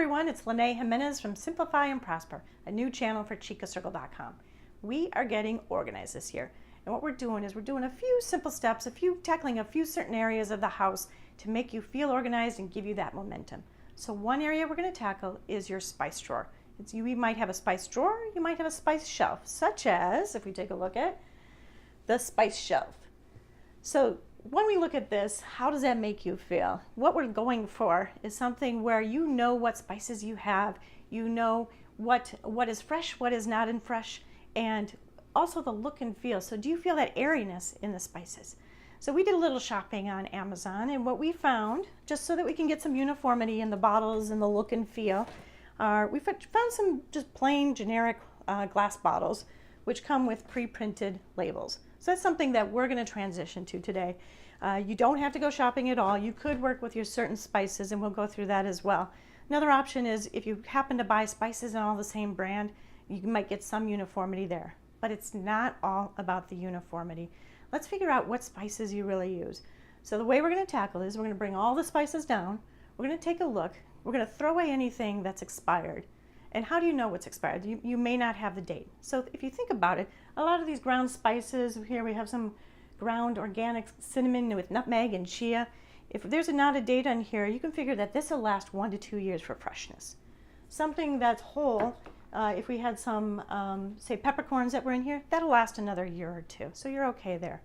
everyone, it's Lene Jimenez from Simplify and Prosper, a new channel for ChicaCircle.com. We are getting organized this year, and what we're doing is we're doing a few simple steps, tackling a few certain areas of the house to make you feel organized and give you that momentum. So one area we're going to tackle is your spice drawer. You might have a spice drawer, you might have a spice shelf, such as, if we take a look at the spice shelf. So when we look at this, how does that make you feel? What we're going for is something where you know what spices you have, you know what is fresh, what is not in fresh, and also the look and feel. So do you feel that airiness in the spices? So we did a little shopping on Amazon, and what we found, just so that we can get some uniformity in the bottles and the look and feel, we found some just plain generic glass bottles which come with pre-printed labels. So that's something that we're going to transition to today. You don't have to go shopping at all. You could work with your certain spices, and we'll go through that as well. Another option is if you happen to buy spices in all the same brand, you might get some uniformity there. But it's not all about the uniformity. Let's figure out what spices you really use. So the way we're going to tackle this, we're going to bring all the spices down. We're going to take a look. We're going to throw away anything that's expired. And how do you know what's expired? You may not have the date. So if you think about it, a lot of these ground spices, here we have some ground organic cinnamon with nutmeg and chia. If there's not a date on here, you can figure that this will last 1 to 2 years for freshness. Something that's whole, if we had some, say, peppercorns that were in here, that'll last another year or two. So you're okay there.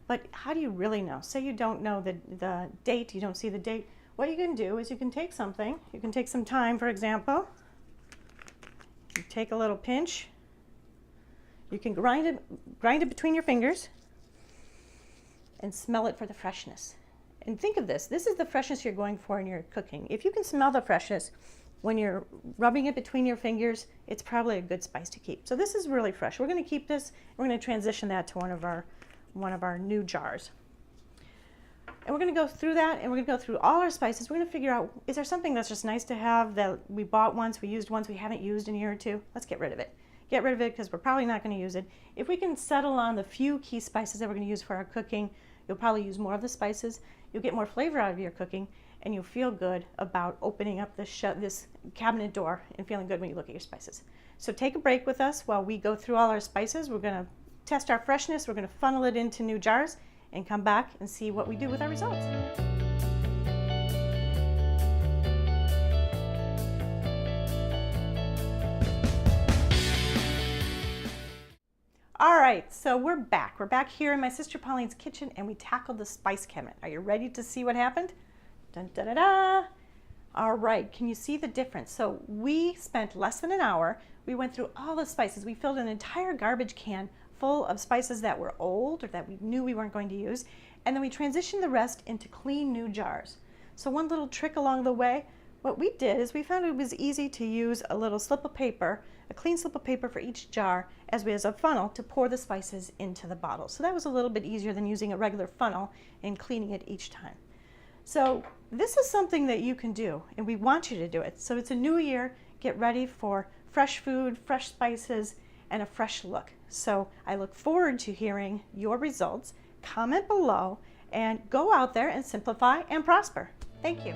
But how do you really know? Say you don't know the date, you don't see the date. What you can do is you can take something, you can take some thyme, for example. You take a little pinch. You can grind it between your fingers and smell it for the freshness. And think of this is the freshness you're going for in your cooking. If you can smell the freshness when you're rubbing it between your fingers, it's probably a good spice to keep. So this is really fresh. We're going to keep this, we're going to transition that to one of our new jars. And we're going to go through that, and we're going to go through all our spices. We're going to figure out, is there something that's just nice to have that we bought once, we used once, we haven't used in a year or two? Let's get rid of it. Get rid of it because we're probably not going to use it. If we can settle on the few key spices that we're going to use for our cooking, you'll probably use more of the spices. You'll get more flavor out of your cooking, and you'll feel good about opening up this cabinet door and feeling good when you look at your spices. So take a break with us while we go through all our spices. We're going to test our freshness. We're going to funnel it into new jars and come back and see what we do with our results. All right, so we're back. We're back here in my sister Pauline's kitchen, and we tackled the spice cabinet. Are you ready to see what happened? Dun, da, da, da. All right, can you see the difference? So we spent less than an hour. We went through all the spices. We filled an entire garbage can full of spices that were old or that we knew we weren't going to use, and then we transitioned the rest into clean new jars. So one little trick along the way, what we did is we found it was easy to use a little slip of paper, a clean slip of paper for each jar as a funnel to pour the spices into the bottle. So that was a little bit easier than using a regular funnel and cleaning it each time. So this is something that you can do, and we want you to do it. So it's a new year, get ready for fresh food, fresh spices, and a fresh look. So I look forward to hearing your results. Comment below and go out there and simplify and prosper. Thank you.